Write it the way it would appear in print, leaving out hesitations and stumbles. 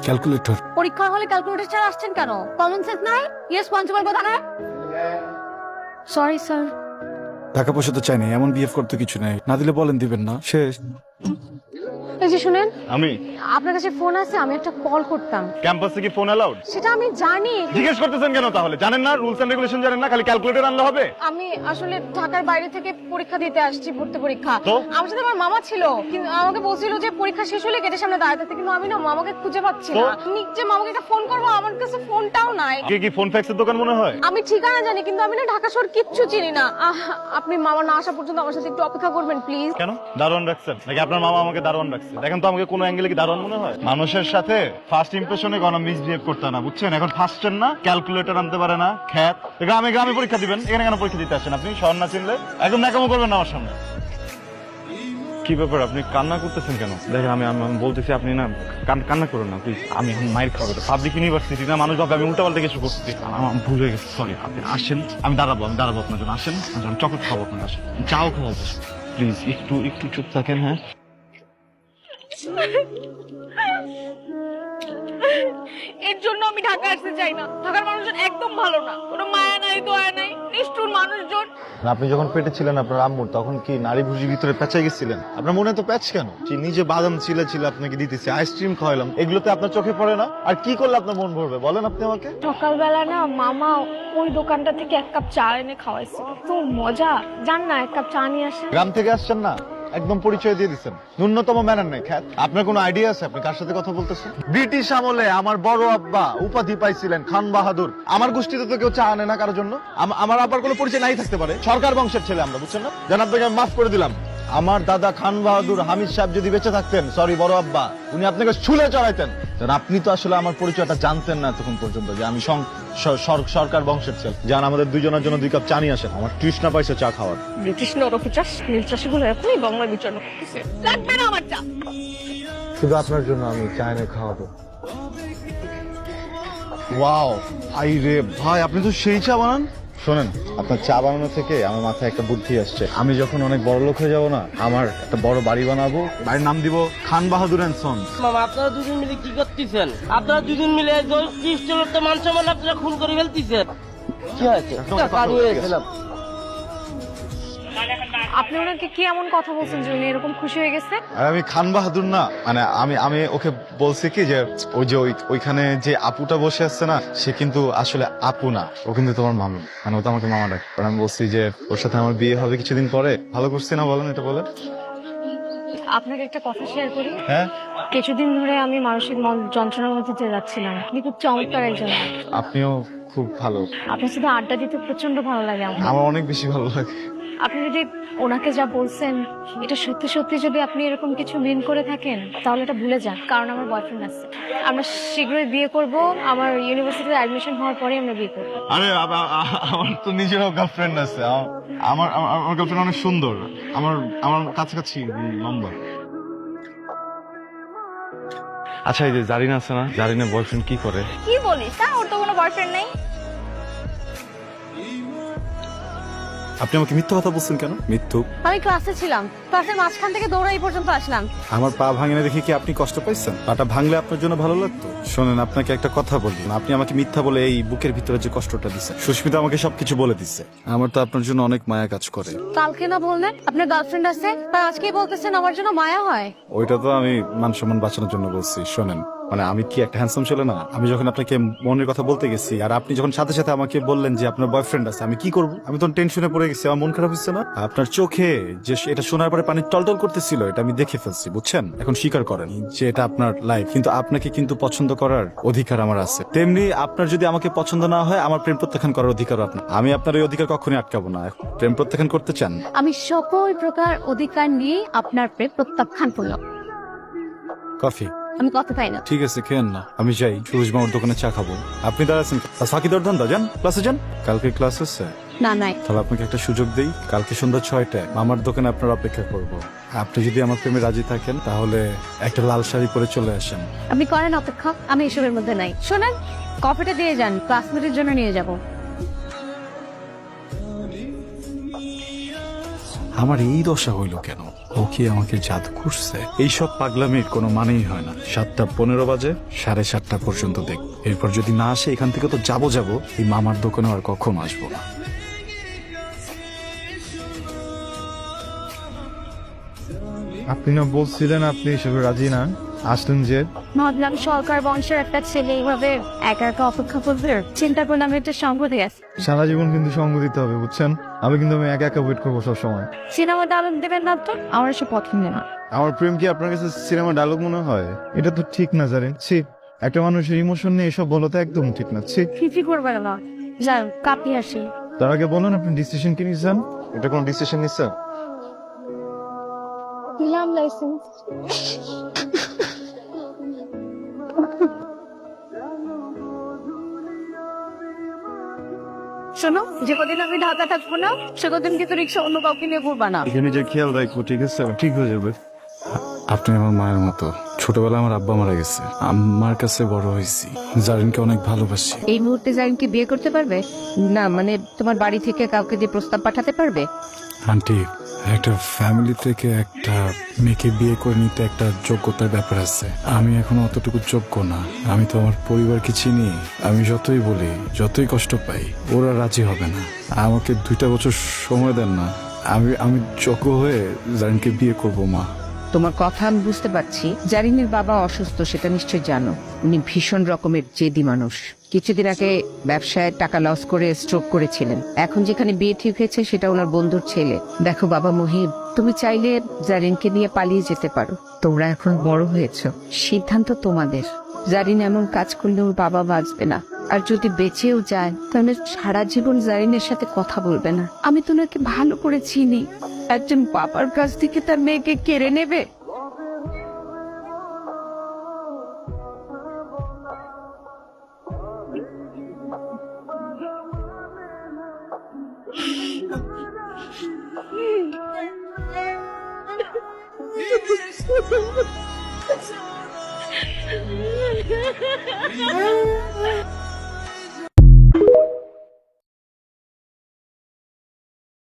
Calculator. পরীক্ষা হলে calculator ছাড়া আসছেন কেন? কমন সেন্স নাই? ইয়েস পঞ্চমের কথা না? Sorry sir. টাকা পয়সা তো চাই না, এমন বিহেভ করতে কিছু নাই, না দিলে বলেন দিবেন না, শেষ। এই যে শুনেন, আমি আপনার কাছে ফোন আছে, আমি একটা কল করতাম। ক্যাম্পাসে কি ফোন অ্যালাউড? সেটা আমি জানি। জিজ্ঞেস করতেছেন কেন তাহলে? জানেন না রুলস এন্ড রেগুলেশন? জানেন না খালি ক্যালকুলেটর আনলে হবে? আমি আসলে ঢাকার বাইরে থেকে পরীক্ষা দিতে আসছি, ভর্তি পরীক্ষা। তো? আমার সাথে আমার মামা ছিল, কিন্তু আমাকে বলছিল যে পরীক্ষা শেষ হলে গেটের সামনে দাঁড়াতে থাকতে, কিন্তু আমি না মামাকে খুঁজে পাচ্ছি না। আমি যে মামাকে একটা ফোন করবো, আমার কাছে ফোনটাও নাই। কে কি ফোন ফ্যাক্সের দোকান মনে হয়? আমি ঠিকানা জানি, কিন্তু আমি না ঢাকা শহর কিচ্ছু চিনি না। আপনি মামা না আসা পর্যন্ত আমার সাথে একটু অপেক্ষা করবেন প্লিজ। কেন দারোয়ান রাখছেন নাকি আপনার মামা আমাকে দারোয়ান রাখছে? দেখেন তো আমাকে কোন অ্যাঙ্গেলে কি দারোয়ান মনে হয়? মানুষের সাথে ফার্স্ট ইমপ্রেশনে কোনো মিসবিহেভ করতে না, বুঝছেন? এখন ফার্স্টের না ক্যালকুলেটর আনতে পারে না খ্যাত। গ্রামে গ্রামে পরীক্ষা দিবেন, এখানে কেন পরীক্ষা দিতে আসেন আপনি? শহর না চিনলে একদম ন্যাকামো করবেন না আমার সামনে। কি ব্যাপার, আপনি কান্না করতেছেন কেন? দেখেন আমি আমি বলতেছি আপনি না কান্না করুন না প্লিজ। আমি এখন মাইর খাবো, পাবলিক ইউনিভার্সিটি না, মানুষ ভাবে আমি উল্টাপাল্টা কিছু করছি। আমার ভুল হয়ে গেছে, সরি। আপনি আসেন, আমি দাঁড়াবো আপনার জন্য। আসেন, আমি চকলেট খাবো আপনার, আসেন, চাও খাওয়াবো। প্লিজ একটু চুপ থাকেন। হ্যাঁ, এর জন্য আমি ঢাকা আসতে চাই না। ঢাকার মানুষজন একদম ভালো না, কোনো মায়া নাই দয়া নাই, নিষ্ঠুর মানুষজন। আপনি যখন পেটে ছিলেন আপনার আম্মুর, তখন কি নারী ভুজির ভিতরে পেঁচাই গেছিলেন? আপনার মনে তো প্যাচ কেন? চিনি যে বাদাম ছিলে আপনাকে দিতেছি, আইসক্রিম খাওয়াইলাম, এগুলোতে আপনার চোখে পড়ে না? আর কি করলে আপনার মন ভরবে বলেন আপনি আমাকে? সকালবেলা না মামা ওই দোকানটা থেকে এক কাপ চা এনে খাওয়াইছে, তো মজা। জান না, এক কাপ চা নিয়ে আসে। গ্রাম থেকে আসছেন না, একদম পরিচয় দিয়ে দিচ্ছেন, ন্যূনতম ম্যানার নেই। খ্যাত, আপনার কোনো আইডিয়া আছে আপনি কার সাথে কথা বলতেছেন? ব্রিটিশ আমলে আমার বড় আব্বা উপাধি পাইছিলেন খান বাহাদুর। আমার গোষ্ঠীতে তো কেউ চা আনে না কারোর জন্য। আমার আব্বার কোনো পরিচয় নাই থাকতে পারে, সরকার বংশের ছেলে আমরা, বুঝছেন না? যেন আপনাকে আমি মাফ করে দিলাম। আমার দাদা খান বাহাদুর হামিদ সাহেব যদি বেঁচে থাকতেন, সরি বড় আব্বা, উনি আপনাকে ছুলে চড়াইতেন। আপনি তো আসলে আমার পরিচয়টা জানতেন না তখন পর্যন্ত, যে আমি সরকার বংশের ছেলে। যান আমাদের দুজনের জন্য 2 কাপ চা নিয়ে আসেন, আমার তৃষ্ণা পাইছে চা খাওয়ার। ব্রিটিশ নরপিচাস নীল চাষি গুলো এখনই বাংলা বিচার লাগবে না আমার চা। শুধু আপনার জন্য আমি চা এনে খাওয়াবো। ওয়াও, আই রে ভাই, আপনি তো সেই চা বানান। শোনেন, আপনার চা বানানো থেকে আমার মাথায় একটা বুদ্ধি আসছে। আমি যখন অনেক বড় লোক হয়ে যাবো না, আমার একটা বড় বাড়ি বানাবো, বাড়ির নাম দিব খান বাহাদুর এন্ড সন্স। মামা আপনারা দুজন মিলে কি করতেছেন? আপনারা দুজন মিলে 30 জনের তো মান সম্মান আপনারা খুন করে ফেলতেছেন। কি হয়েছে? আপনি ওনাকে কি এমন কথা বলছেন যে উনি এরকম খুশি হয়ে গেছে? আর আমি খান বাহাদুর না, মানে আমি ওকে বলছি কি যে ওইখানে যে আপুটা বসে আসছে না, সে কিন্তু আসলে আপু না, ও কিন্তু তোমার মামু, মানে ও তো আমাকে মামা ডাকে। আর আমি বলছি যে ওর সাথে আমার বিয়ে হবে কিছুদিন পরে। ভালো করছি না বলেন? এটা বলে আপনাকে একটা কথা শেয়ার করি। হ্যাঁ, কিছুদিন ধরে আমি মানসিক যন্ত্রণার মধ্যে দিয়ে যাচ্ছিলাম। আপনি খুব চমৎকার একজন। আপনিও খুব ভালো। আপনার সাথে আড্ডা দিতে প্রচন্ড ভালো লাগে আমার। আমার অনেক বেশি ভালো লাগে। আপনি যদি ওনাকে যা বলছেন এটা সত্যি সত্যি যদি আপনি এরকম কিছু মিন করে থাকেন, তাহলে এটা ভুলে যান, কারণ আমার বয়ফ্রেন্ড আছে। আমরা শীঘ্রই বিয়ে করব, আমার ইউনিভার্সিটিতে অ্যাডমিশন হওয়ার পরে আমরা বিয়ে করব। আরে আমার তো নিজেরও গার্লফ্রেন্ড আছে। আমার গার্লফ্রেন্ড অনেক সুন্দর, আমার কাছাকাছি লম্বা। আচ্ছা, এই যে জারিনা আছে না, জারিনা বয়ফ্রেন্ড কি করে? কি বলিস? ওর তো কোনো বয়ফ্রেন্ড নেই। আপনি আমাকে মিথ্যা কথা বলছেন কেন? মিথ্যু। আমি ক্লাসে ছিলাম, ক্লাসের মাঝখান থেকে দৌড়াই পর্যন্ত আসলাম। আমার পা ভাঙে না দেখে কি আপনি কষ্ট পাইছেন? পাটা ভাঙলে আপনার জন্য ভালো লাগতো? শোনেন, আপনাকে একটা কথা বলি, আপনি আমাকে মিথ্যা বলে এই বুকের ভিতরে যে কষ্টটা দিচ্ছেন, সুস্মিতা আমাকে সবকিছু বলে দিচ্ছে। আমার তো আপনার জন্য অনেক মায়া কাজ করে। কালকে না বললেন আপনার গার্লফ্রেন্ড আছে, তাই আজকেই বলতেছেন আমার জন্য মায়া হয়? ওইটা তো আমি মান সম্মান বাঁচানোর জন্য বলছি। শোনেন, মানে আমি কি একটা হ্যান্ডসাম ছেলে না? আমি যখন আপনাকে মনের কথা বলতে গেছি, আর আপনি যখন সাথে সাথে আমাকে বললেন যে আপনার বয়ফ্রেন্ড আছে, আমি কি করব? আমি তখন টেনশনে পড়ে গেছি, আমার মন খারাপ হচ্ছে না? আপনার চোখে যে এটা শোনার পরে পানি টলটল করতেছিল, এটা আমি দেখে ফেলছি, বুঝছেন? এখন স্বীকার করেন যে এটা আপনার লাইফ, কিন্তু আপনাকে কিন্তু পছন্দ করার অধিকার আমার আছে। তেমনি আপনার যদি আমাকে পছন্দ না হয়, আমার প্রেম প্রত্যাখ্যান করার অধিকার আপনার। আমি আপনার এই অধিকার কখনোই আটকাবো না। প্রেম প্রত্যাখ্যান করতে চান? আমি সকল প্রকার অধিকার নিয়ে আপনার প্রেম প্রত্যাখ্যান করলাম। কফি? আমি কথা পাই না। ঠিক আছে, খেয়েন না, আমি যাই সুরজ মামার দোকানে চা খাবো। আপনি দাঁড়াচ্ছেন ফাঁকি দরদান দা, যান ক্লাসে যান। কালকে ক্লাস আছে? না নাই। তাহলে আপনাকে একটা সুযোগ দেই, কালকে সন্ধ্যা 6টায় মামার দোকানে আপনার অপেক্ষা করব। আপনি যদি আমার প্রেমে রাজি থাকেন, তাহলে একটা লাল শাড়ি পরে চলে আসেন। আপনি করেন অপেক্ষা, আমি এসবের মধ্যে নাই। শোনেন, কফিটা দিয়ে যান, ক্লাসমেটের জন্য নিয়ে যাব। আমার এই দশা হইল কেন? ও কি আমাকে জাদু করছে? এইসব পাগলামির কোনো মানেই হয় না। 7:15 বাজে, 7:30 পর্যন্ত দেখ। এরপর যদি না আসে এখান থেকে তো যাবো এই মামার দোকানে আর কখনো আসবো না। আপনি না বলছিলেন আপনি এসবে রাজি না, আসলেন যে? ভাবলাম সরকার বংশের একটা ছেলে এইভাবে একা একা অপেক্ষা করবে, চিন্তা করলাম এটা সঙ্গ দিয়ে আছে। সারা জীবন কিন্তু সঙ্গ দিতে হবে, বুঝছেন? আমি একা একা ওয়েট করবো সবসময়। সিনেমা ডায়লগ দেবেন না তো, আমার এসব পছন্দ না। আমার প্রেম কি আপনার কাছে সিনেমা ডায়লগ মনে হয়? এটা তো ঠিক না জানেন। ছি, একটা মানুষের ইমোশন নিয়ে এসব বলা তো একদম ঠিক না। ছি, কি করবে না, যাই কাপি আসি। তার আগে বলুন আপনি ডিসিশন কি নিছেন? এটা কোন ডিসিশন নিছেন? দিলাম লাইসেন্স। শোনো, যে কদিন আমি ঢাকা থাকবো না সে কদিন কিন্তু রিক্সা অন্য কাউকে নিয়ে ঘুরবা না। এখানে যে খেয়াল রাখবো, ঠিক আছে? ঠিক হয়ে যাবে। আপনি আমার মায়ের মতো। ছোটবেলায় আমার আব্বা মারা গেছে, আমার কাছে বড় হয়েছি। জারিনকে অনেক ভালোবাসি। এই মুহূর্তে জারিনকে বিয়ে করতে পারবে না? মানে তোমার বাড়ি থেকে কাউকে দিয়ে প্রস্তাব পাঠাতে পারবে? আন্টি, একটা ফ্যামিলি থেকে একটা মেয়েকে বিয়ে করে নিতে একটা যোগ্যতার ব্যাপার আছে। আমি এখন অতটুকু যোগ্য না। আমি তো আমার পরিবারকে চিনি। আমি যতই বলি, যতই কষ্ট পাই, ওরা রাজি হবে না। আমাকে 2টা বছর সময় দেন না। আমি যোগ্য হয়ে জারিনকে বিয়ে করব। মা, তোমার কথা আমি বুঝতে পারছি। জারিনের বাবা অসুস্থ, সেটা নিশ্চয় জানো। উনি ভীষণ রকমের জেদি মানুষ। কিছুদিন আগে ব্যবসায় টাকা লস করে স্ট্রোক করেছিলেন। এখন যেখানে বিয়ে ঠিক হয়েছে সেটা ওনার বন্ধুর ছেলে। দেখো বাবা মহিব, তুমি চাইলে জারিনকে নিয়ে পালিয়ে যেতে পারো। তোমরা এখন বড় হয়েছো, সিদ্ধান্ত তোমাদের। জারিন এমন কাজ করলে ওর বাবা বাঁচবে না, আর যদি বেঁচেও যায় তাহলে সারা জীবন জারিনের সাথে কথা বলবে না। আমি তো ওনাকে ভালো করে চিনি। একজন বাবার কাছ থেকে তার মেয়েকে কেড়ে নেবে?